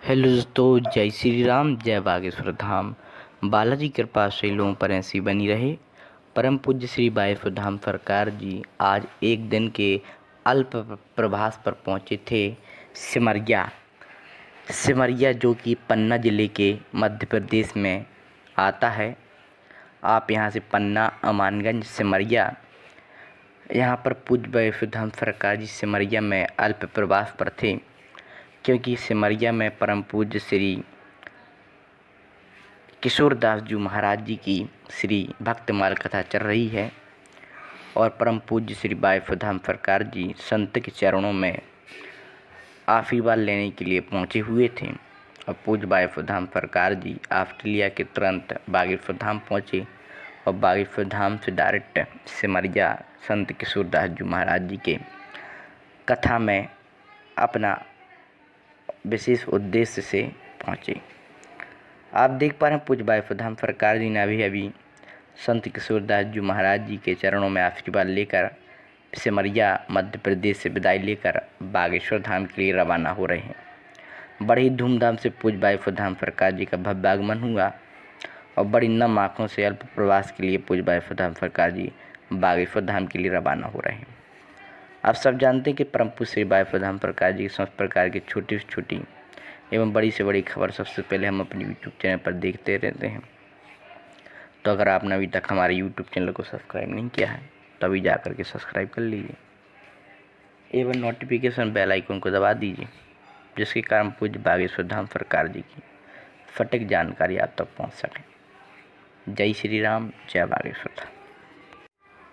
Hello दोस्तों, जय श्री राम, जय बागेश्वर धाम। बालाजी कृपा से लोगों पर ऐसी बनी रहे। परम पूज्य श्री बागेश्वर धाम सरकार जी आज एक दिन के अल्प प्रवास पर पहुंचे थे सिमरिया। सिमरिया जो कि पन्ना जिले के मध्य प्रदेश में आता है। आप यहां से पन्ना, अमानगंज, सिमरिया, यहाँ पर पूज्य बागेश्वर धाम सरकार जी सिमरिया में अल्प प्रवास पर थे, क्योंकि सिमरिया में परम पूज्य श्री किशोरदास जी महाराज जी की श्री भक्तमाल कथा चल रही है और परम पूज्य श्री बागेश्वर धाम सरकार जी संत के चरणों में आशीर्वाद लेने के लिए पहुंचे हुए थे। और पूज्य बागेश्वर धाम सरकार जी ऑस्ट्रेलिया के तुरंत बागेश्वर धाम पहुंचे और बागेश्वर धाम से डायरेक्ट सिमरिया संत किशोरदास जी महाराज जी के कथा में अपना विशेष उद्देश्य से पहुँचे। आप देख पा रहे हैं पूज्य बागेश्वर धाम सरकार जी ने अभी संत किशोरदास जी महाराज जी के चरणों में आशीर्वाद लेकर सिमरिया मध्य प्रदेश से विदाई लेकर बागेश्वर धाम के लिए रवाना हो रहे हैं। बड़ी धूमधाम से पूज्य बागेश्वर धाम सरकार जी का भव्य आगमन हुआ और बड़ी नम आँखों से अल्प प्रवास के लिए पूज्य बागेश्वर धाम सरकार जी बागेश्वर धाम के लिए रवाना हो रहे हैं। आप सब जानते हैं कि परम पूज्य श्री बागेश्वर धाम सरकार जी समस्त प्रकार की छोटी से छोटी एवं बड़ी से बड़ी खबर सबसे पहले हम अपने यूट्यूब चैनल पर देखते रहते हैं। तो अगर आपने अभी तक हमारे यूट्यूब चैनल को सब्सक्राइब नहीं किया है तो अभी जाकर के सब्सक्राइब कर लीजिए एवं नोटिफिकेशन बेल आइकन को दबा दीजिए, जिसके कारण पूज्य बागेश्वर धाम सरकार जी की सटीक जानकारी आप तक पहुँच सके। जय श्री राम, जय बागेश्वर धाम।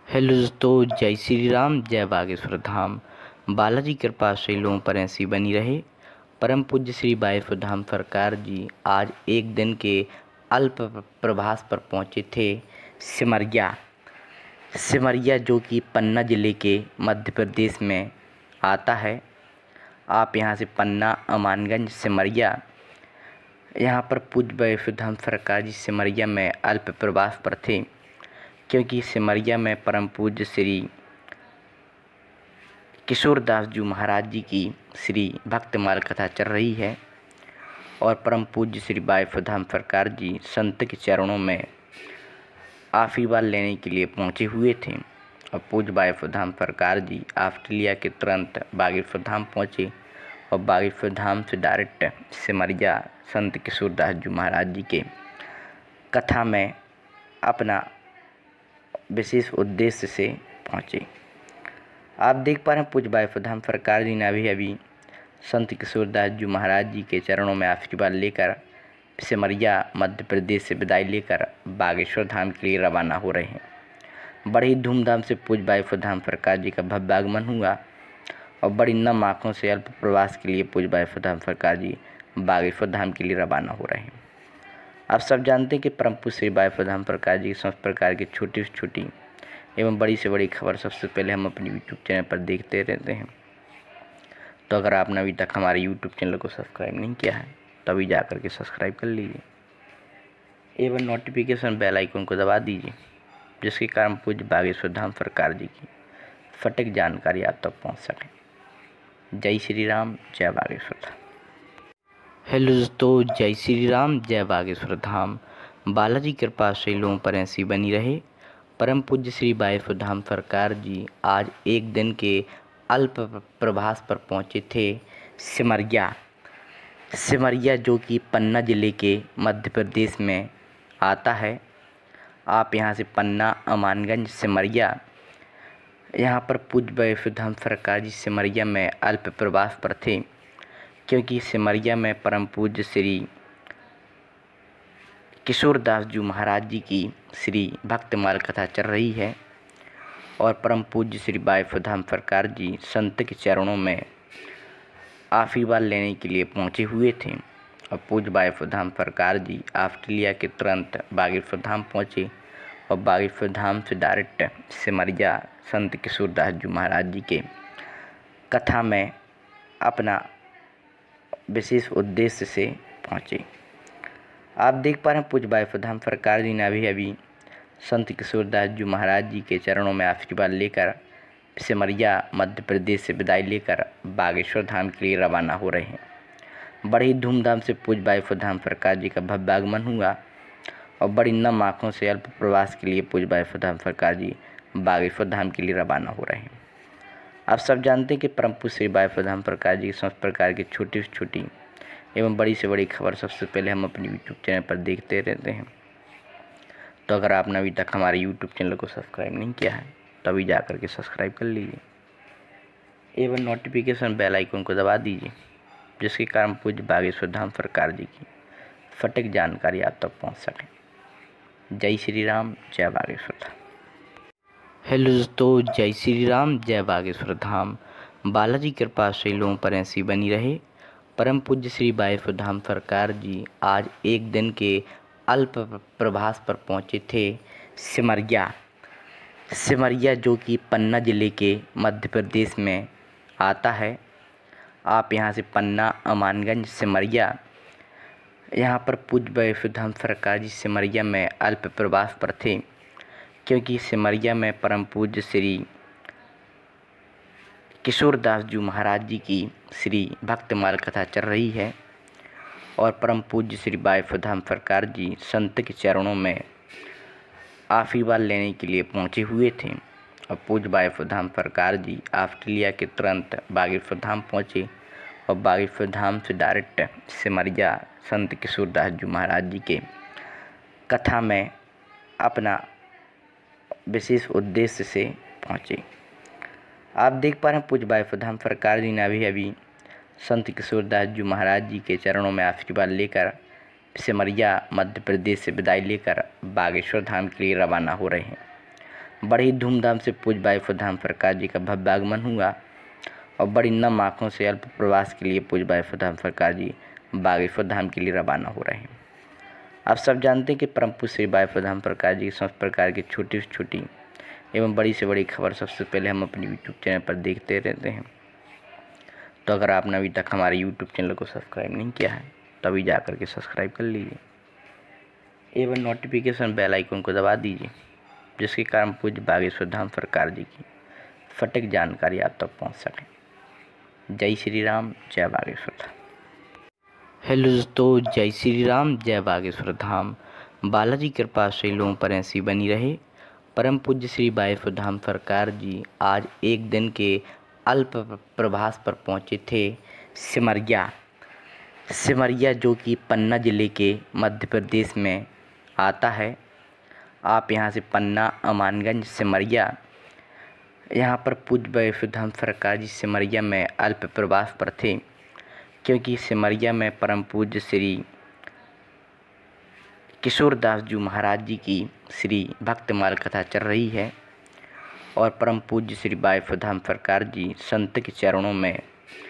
हेलो दोस्तों, जय श्री राम, जय बागेश्वर धाम। बालाजी कृपा से लोगों पर ऐसी बनी रहे। परम पूज्य श्री बागेश्वर धाम सरकार जी आज एक दिन के अल्प प्रवास पर पहुंचे थे सिमरिया। सिमरिया जो कि पन्ना जिले के मध्य प्रदेश में आता है। आप यहां से पन्ना, अमानगंज, सिमरिया, यहाँ पर पूज्य बागेश्वर धाम सरकार जी सिमरिया में अल्प प्रवास पर थे, क्योंकि सिमरिया में परम पूज्य श्री किशोरदास जी महाराज जी की श्री भक्तमाल कथा चल रही है और परम पूज्य श्री बागेश्वर धाम सरकार जी संत के चरणों में आशीर्वाद लेने के लिए पहुंचे हुए थे। और पूज्य बागेश्वर धाम सरकार जी ऑस्ट्रेलिया के तुरंत बागेश्वर धाम पहुंचे और बागेश्वर धाम से डायरेक्ट सिमरिया संत किशोरदास जी महाराज जी के कथा में अपना विशेष उद्देश्य से पहुँचे। आप देख पा रहे हैं पूज्य बागेश्वर धाम सरकार जी ने अभी संत किशोरदास जी महाराज जी के चरणों में आशीर्वाद लेकर सिमरिया मध्य प्रदेश से विदाई लेकर बागेश्वर धाम के लिए रवाना हो रहे हैं। बड़ी धूमधाम से पूज्य बागेश्वर धाम सरकार जी का भव्य आगमन हुआ और बड़ी नम आँखों से अल्प प्रवास के लिए पूज्य बागेश्वर धाम सरकार जी बागेश्वर धाम के लिए रवाना हो रहे हैं। आप सब जानते हैं कि परम पूज्य श्री बागेश्वर धाम सरकार जी समस्त प्रकार की छोटी से छोटी एवं बड़ी से बड़ी खबर सबसे पहले हम अपने यूट्यूब चैनल पर देखते रहते हैं। तो अगर आपने अभी तक हमारे यूट्यूब चैनल को सब्सक्राइब नहीं किया है तो अभी जाकर के सब्सक्राइब कर लीजिए एवं नोटिफिकेशन बेल आइकन को दबा दीजिए, जिसके कारण पूज्य बागेश्वर धाम सरकार जी की सटीक जानकारी आप तक पहुँच सके। जय श्री राम, जय बागेश्वर धाम। हेलो दोस्तों, जय श्री राम, जय बागेश्वर धाम। बालाजी कृपा से लोगों पर ऐसी बनी रहे। परम पूज्य श्री बागेश्वर धाम सरकार जी आज एक दिन के अल्प प्रवास पर पहुंचे थे सिमरिया। सिमरिया जो कि पन्ना जिले के मध्य प्रदेश में आता है। आप यहां से पन्ना, अमानगंज, सिमरिया, यहाँ पर पूज्य बागेश्वर धाम सरकार जी सिमरिया में अल्प प्रवास पर थे, क्योंकि सिमरिया में परम पूज्य श्री किशोरदास जी महाराज जी की श्री भक्तमाल कथा चल रही है और परम पूज्य श्री बागेश्वर धाम सरकार जी संत के चरणों में आशीर्वाद लेने के लिए पहुंचे हुए थे। और पूज्य बागेश्वर धाम सरकार जी ऑस्ट्रेलिया के तुरंत बागेश्वर धाम पहुंचे और बागेश्वर धाम से डायरेक्ट सिमरिया संत किशोरदास जी महाराज जी के कथा में अपना विशेष उद्देश्य से पहुँचे। आप देख पा रहे हैं पूज्य बागेश्वर धाम सरकार जी ने अभी संत किशोरदास जी महाराज जी के चरणों में आशीर्वाद लेकर सिमरिया मध्य प्रदेश से विदाई लेकर बागेश्वर धाम के लिए रवाना हो रहे हैं। बड़ी धूमधाम से पूज्य बागेश्वर धाम सरकार जी का भव्य आगमन हुआ और बड़ी नम आँखों से अल्प प्रवास के लिए पूज्य बागेश्वर धाम सरकार जी बागेश्वर धाम के लिए रवाना हो रहे हैं। आप सब जानते हैं कि परम पूज्य श्री बागेश्वर धाम सरकार जी समस्त प्रकार की छोटी से छोटी एवं बड़ी से बड़ी खबर सबसे पहले हम अपने यूट्यूब चैनल पर देखते रहते हैं। तो अगर आपने अभी तक हमारे यूट्यूब चैनल को सब्सक्राइब नहीं किया है तो अभी जा कर के सब्सक्राइब कर लीजिए एवं नोटिफिकेशन बेल आइकन को दबा दीजिए, जिसके कारण पूज्य बागेश्वर धाम सरकार जी की सटीक जानकारी आप तक पहुंच सके। जय श्री राम, जय बागेश्वर धाम। हेलो दोस्तों, जय श्री राम, जय बागेश्वर धाम। बालाजी कृपा से लोगों पर ऐसी बनी रहे। परम पूज्य श्री बागेश्वर धाम सरकार जी आज एक दिन के अल्प प्रवास पर पहुंचे थे सिमरिया जो कि पन्ना ज़िले के मध्य प्रदेश में आता है। आप यहां से पन्ना, अमानगंज, सिमरिया, यहाँ पर पूज्य बागेश्वर धाम सरकार जी सिमरिया में अल्प प्रवास पर थे, क्योंकि सिमरिया में परम पूज्य श्री किशोरदास जी महाराज जी की श्री भक्तमाल कथा चल रही है और परम पूज्य श्री बागेश्वर धाम सरकार जी संत के चरणों में आशीर्वाद लेने के लिए पहुंचे हुए थे। और पूज्य बागेश्वर धाम सरकार जी ऑस्ट्रेलिया के तुरंत बागेश्वर धाम पहुंचे और बागेश्वर धाम से डायरेक्ट सिमरिया संत किशोरदास जी महाराज जी के कथा में अपना विशेष उद्देश्य से पहुंचे। आप देख पा रहे हैं पूज्य बागेश्वर धाम सरकार जी ने अभी संत किशोरदास जी महाराज जी के चरणों में आशीर्वाद लेकर सिमरिया मध्य प्रदेश से विदाई लेकर बागेश्वर धाम के लिए रवाना हो रहे हैं। बड़ी धूमधाम से पूज्य बागेश्वर धाम सरकार जी का भव्य आगमन हुआ और बड़ी नम आँखों से अल्प प्रवास के लिए पूज्य बागेश्वर धाम सरकार जी बागेश्वर धाम के लिए रवाना हो रहे हैं। आप सब जानते हैं कि परम पूज्य श्री बागेश्वर धाम सरकार जी समस्त प्रकार की छोटी से छोटी एवं बड़ी से बड़ी खबर सबसे पहले हम अपने यूट्यूब चैनल पर देखते रहते हैं। तो अगर आपने अभी तक हमारे यूट्यूब चैनल को सब्सक्राइब नहीं किया है तो अभी जा कर के सब्सक्राइब कर लीजिए एवं नोटिफिकेशन बेल आइकन को दबा दीजिए, जिसके कारण पूज्य बागेश्वर धाम सरकार जी की सटीक जानकारी आप तक पहुंच सके। जय श्री राम, जय बागेश्वर धाम। हेलो दोस्तों, जय श्री राम, जय बागेश्वर धाम। बालाजी कृपा से लोगों पर ऐसी बनी रहे। परम पूज्य श्री बागेश्वर धाम सरकार जी आज एक दिन के अल्प प्रवास पर पहुंचे थे सिमरिया जो कि पन्ना ज़िले के मध्य प्रदेश में आता है। आप यहां से पन्ना, अमानगंज, सिमरिया, यहाँ पर पूज्य बागेश्वर धाम सरकार जी सिमरिया में अल्प प्रवास पर थे, क्योंकि सिमरिया में परम पूज्य श्री किशोरदास जी महाराज जी की श्री भक्तमाल कथा चल रही है और परम पूज्य श्री बागेश्वर धाम सरकार जी संत के चरणों में